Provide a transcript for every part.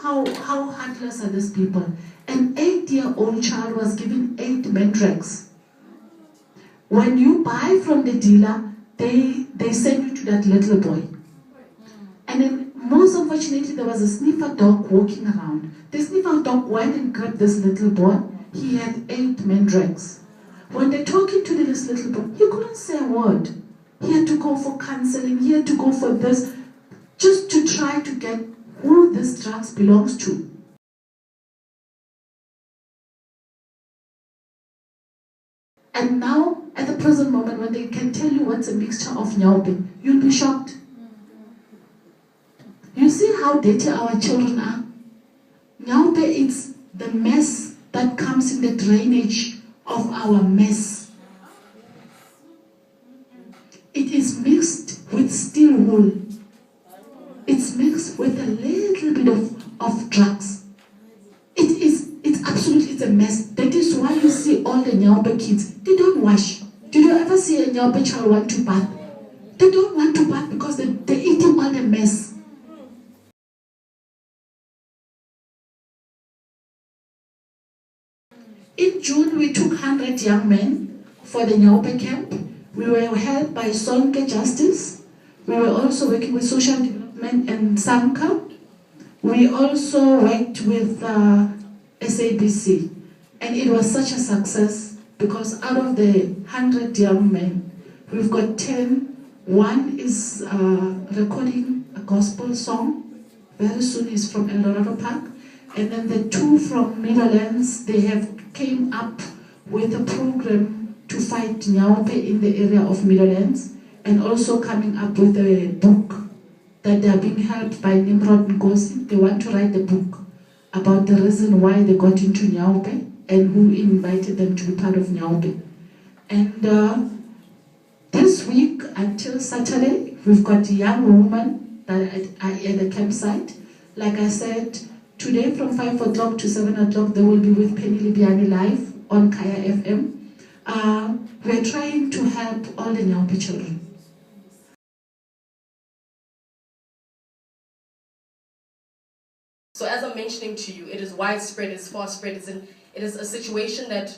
how heartless are these people? An 8-year-old child was given 8 mandrakes. When you buy from the dealer, they send you to that little boy. And then, most unfortunately, there was a sniffer dog walking around. The sniffer dog went and grabbed this little boy. He had 8 mandrakes. When they're talking to this little boy, he couldn't say a word. He had to go for counseling. He had to go for this, just to try to get who this drugs belongs to. And now, at the present moment, when they can tell you what's a mixture of nyaope, you'll be shocked. You see how dirty our children are? Nyaope is the mess that comes in the drainage of our mess. It is mixed with steel wool. It's mixed with a little bit of drugs. It's a mess. That is why you see all the nyaope kids, they don't wash. Did you ever see a nyaope child want to bath? They don't want to bath because they're eating all the mess. In June, we took 100 young men for the nyaope camp. We were helped by Sonke Justice. We were also working with Social Development and Sanka. We also worked with SABC. And it was such a success because out of the 100 young men, we've got 10. One is recording a gospel song. Very soon he's from El Dorado Park. And then the 2 from Meadowlands, they have came up with a program to fight nyaope in the area of Meadowlands, and also coming up with a book that they are being helped by Nimrod Ngozi. They want to write a book about the reason why they got into nyaope and who invited them to be part of nyaope. And this week until Saturday, we've got a young woman that are at the campsite. Like I said, today from 5 o'clock to 7 o'clock, they will be with Penny Libiani live on Kaya FM. We're trying to help all the nyaope children. So as I'm mentioning to you, it is widespread, it's fast spread, it is a situation that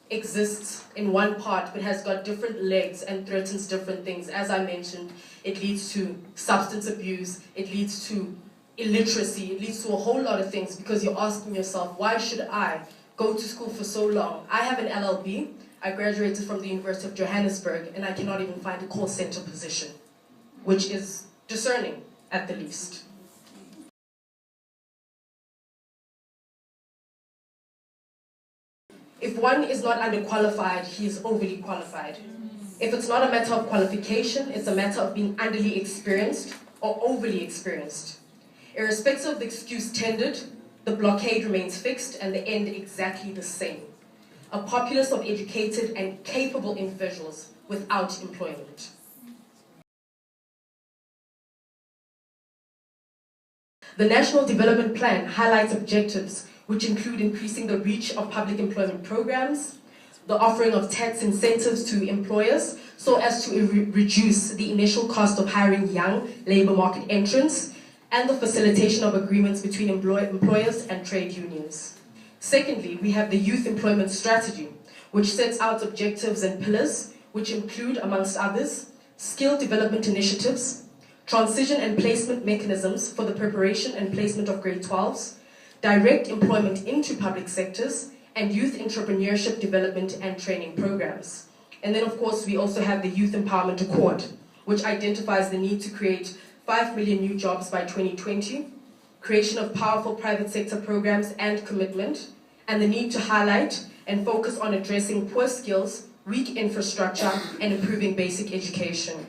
exists in one part but has got different legs and threatens different things. As I mentioned, it leads to substance abuse, it leads to illiteracy, it leads to a whole lot of things, because you're asking yourself, why should I go to school for so long? I have an LLB, I graduated from the University of Johannesburg, and I cannot even find a call center position, which is discerning at the least. If one is not underqualified, he is overly qualified. If it's not a matter of qualification, it's a matter of being underly experienced or overly experienced. Irrespective of the excuse tendered, the blockade remains fixed and the end exactly the same. A populace of educated and capable individuals without employment. The National Development Plan highlights objectives which include increasing the reach of public employment programs, the offering of tax incentives to employers so as to reduce the initial cost of hiring young labor market entrants, and the facilitation of agreements between employers and trade unions. Secondly, we have the Youth Employment Strategy, which sets out objectives and pillars, which include, amongst others, skill development initiatives, transition and placement mechanisms for the preparation and placement of grade 12s, direct employment into public sectors, and youth entrepreneurship development and training programs. And then, of course, we also have the Youth Empowerment Accord, which identifies the need to create 5 million new jobs by 2020, creation of powerful private sector programs and commitment, and the need to highlight and focus on addressing poor skills, weak infrastructure, and improving basic education.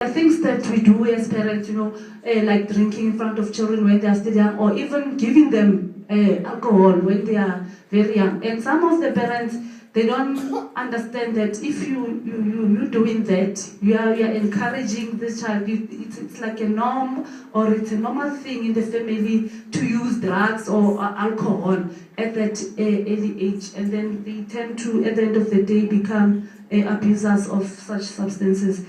Things that we do as parents, like drinking in front of children when they are still young, or even giving them alcohol when they are very young. And some of the parents, they don't understand that if you're doing that, you are encouraging this child. It's like a norm, or it's a normal thing in the family to use drugs or alcohol at that early age. And then they tend to, at the end of the day, become abusers of such substances.